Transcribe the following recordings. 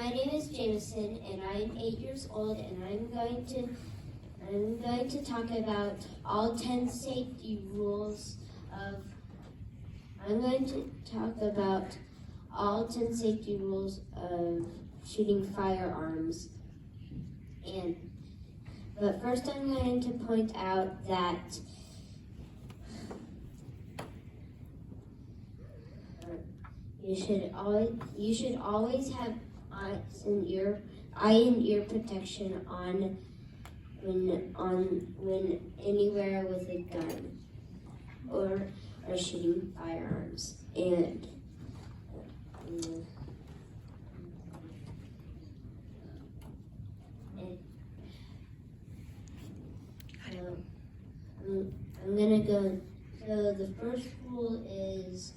My name is Jameson, and I'm 8 years old, and I'm going to talk about all 10 safety rules of. I'm going to talk about all 10 safety rules of shooting firearms. But first, I'm going to point out that you should always have eye and ear protection on when anywhere with a gun or shooting firearms. And I'm gonna go. So the first rule is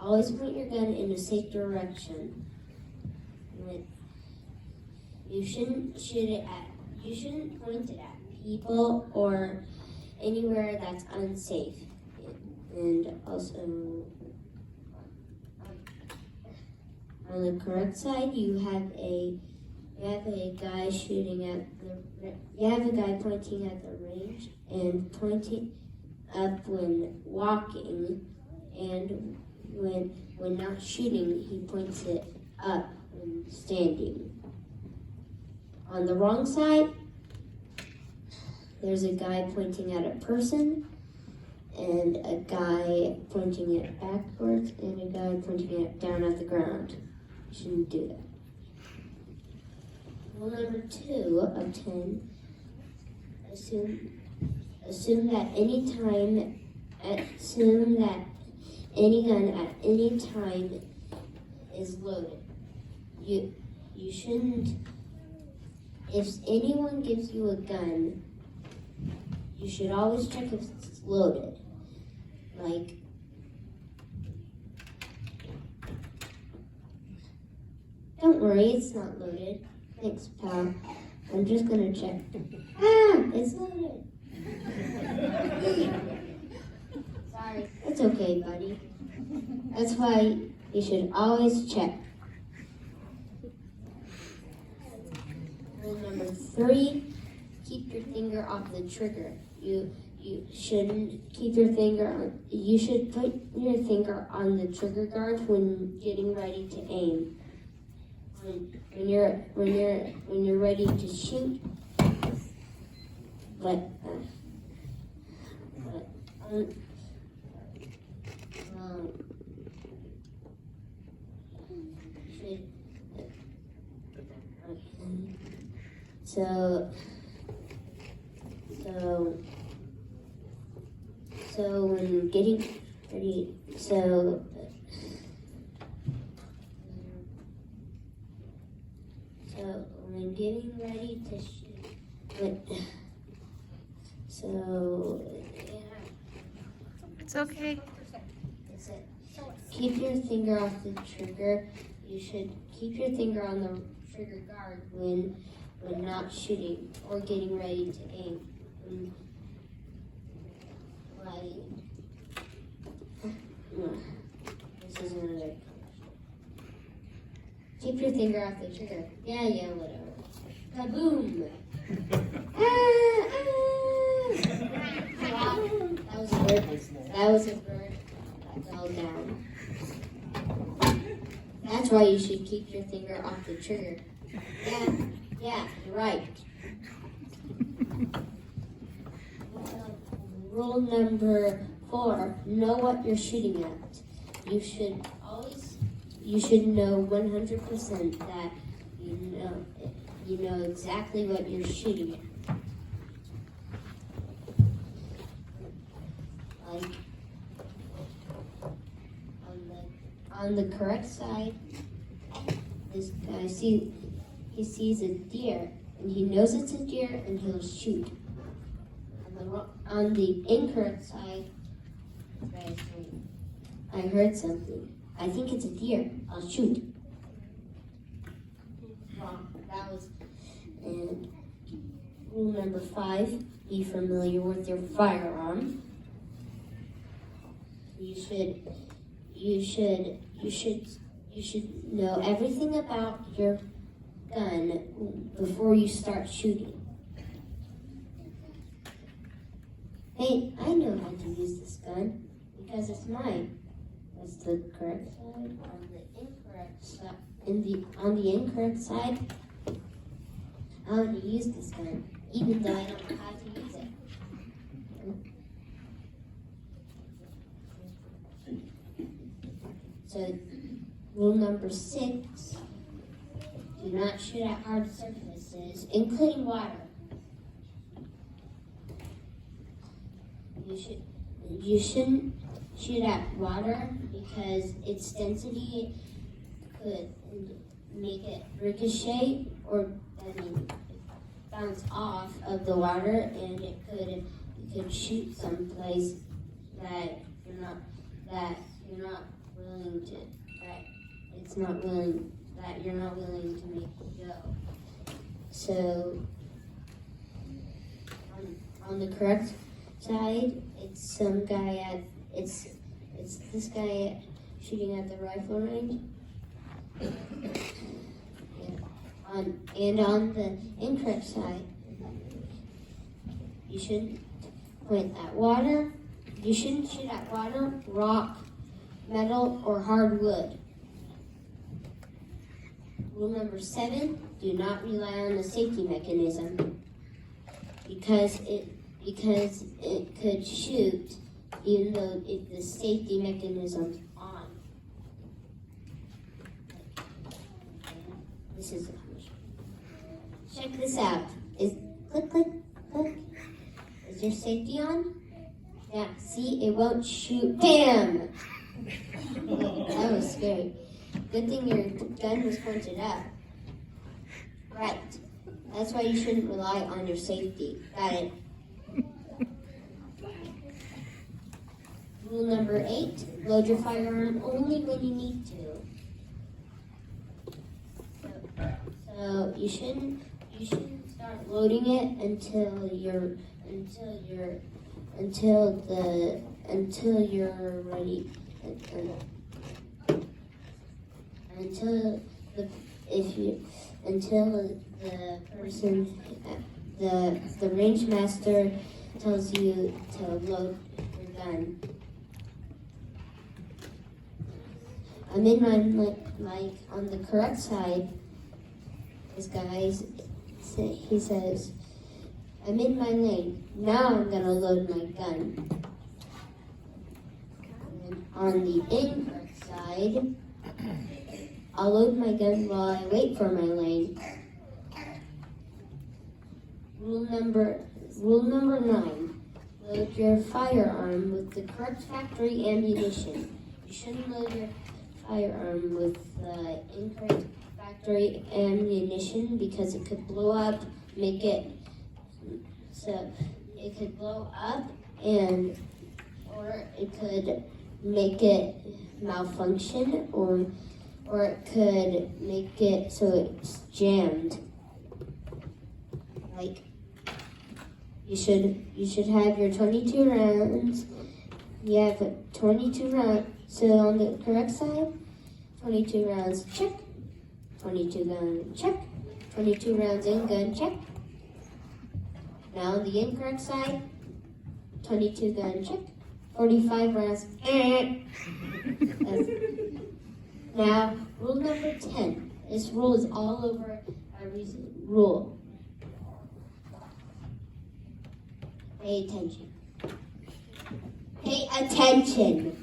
always point your gun in a safe direction. You shouldn't point it at people or anywhere that's unsafe. And also, on the correct side, you have a guy pointing at the range and pointing up when walking, and when not shooting, he points it up when standing. On the wrong side, there's a guy pointing at a person, and a guy pointing it backwards, and a guy pointing it down at the ground. You shouldn't do that. Rule number 2 of 10, assume that any gun at any time is loaded. You shouldn't. If anyone gives you a gun, you should always check if it's loaded. Like, don't worry, it's not loaded. Thanks, pal. I'm just gonna check. It's loaded. Sorry. It's okay, buddy. That's why you should always check. Rule number 3, keep your finger off the trigger. You shouldn't keep your finger on. You should put your finger on the trigger guard when getting ready to aim. When you're ready to shoot, So when getting ready, so when getting ready to shoot, It's okay. Keep your finger off the trigger. You should keep your finger on the trigger guard when not shooting or getting ready to aim. This is another. Keep your finger off the trigger. Yeah, whatever. Kaboom! That was a bird. That was a bird that fell down. That's why you should keep your finger off the trigger. Yeah, you're right. Rule number 4, know what you're shooting at. You should know 100% that you know exactly what you're shooting at. Like on the correct side, this guy sees a deer, and he knows it's a deer, and he'll shoot. On the incorrect side, I heard something. I think it's a deer. I'll shoot. Wrong. That was. And rule number 5: be familiar with your firearm. You should know everything about your gun before you start shooting. Hey, I know how to use this gun because it's mine. That's the correct side. On the incorrect side, on the incorrect side, I want to use this gun, even though I don't know how to use it. So, rule number 6, do not shoot at hard surfaces, including water. You shouldn't shoot at water because its density could make it ricochet or bounce off of the water, and it could shoot someplace that you're not willing to make it go. So on the correct side, it's this guy shooting at the rifle range. And on the incorrect side, you shouldn't point at water. You shouldn't shoot at water, rock, metal, or hard wood. Rule number 7, do not rely on the safety mechanism because it could shoot even though the safety mechanism's on. This is check this out. Click, click, click. Is your safety on? Yeah, see, it won't shoot. Bam! That was scary. Good thing your gun was pointed up. Right. That's why you shouldn't rely on your safety. Got it. Rule number 8, load your firearm only when you need to. So you shouldn't start loading it until you're ready. Until the range master tells you to load your gun. I'm in my on the correct side. This guy, he says, I'm in my lane. Now I'm gonna load my gun. And on the incorrect side, I'll load my gun while I wait for my lane. Rule number 9, load your firearm with the correct factory ammunition. You shouldn't load your firearm with the incorrect factory ammunition because it could blow up, it could blow up or it could make it malfunction or it could make it so it's jammed. Like you should have your 22 rounds. You have 22 rounds. So on the correct side, 22 rounds, check. 22 gun, check. 22 rounds in gun, check. Now on the incorrect side, 22 gun, check. 45 rounds, Now, rule number 10. This rule is all over every rule. Pay attention. Pay attention.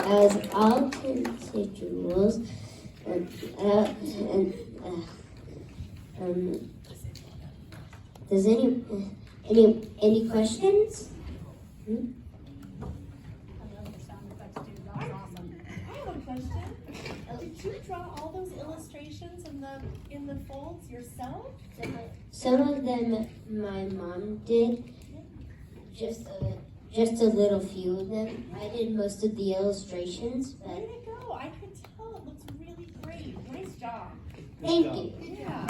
As all 10 safety rules, does any questions? I love the sound effects too. That was awesome. I have a question. Did you draw all those illustrations in the folds yourself? Some of them my mom did. Just a little few of them. I did most of the illustrations, but Way to go. I could tell. It looks really great. Nice job. thank you. Yeah.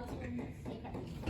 I'll turn this.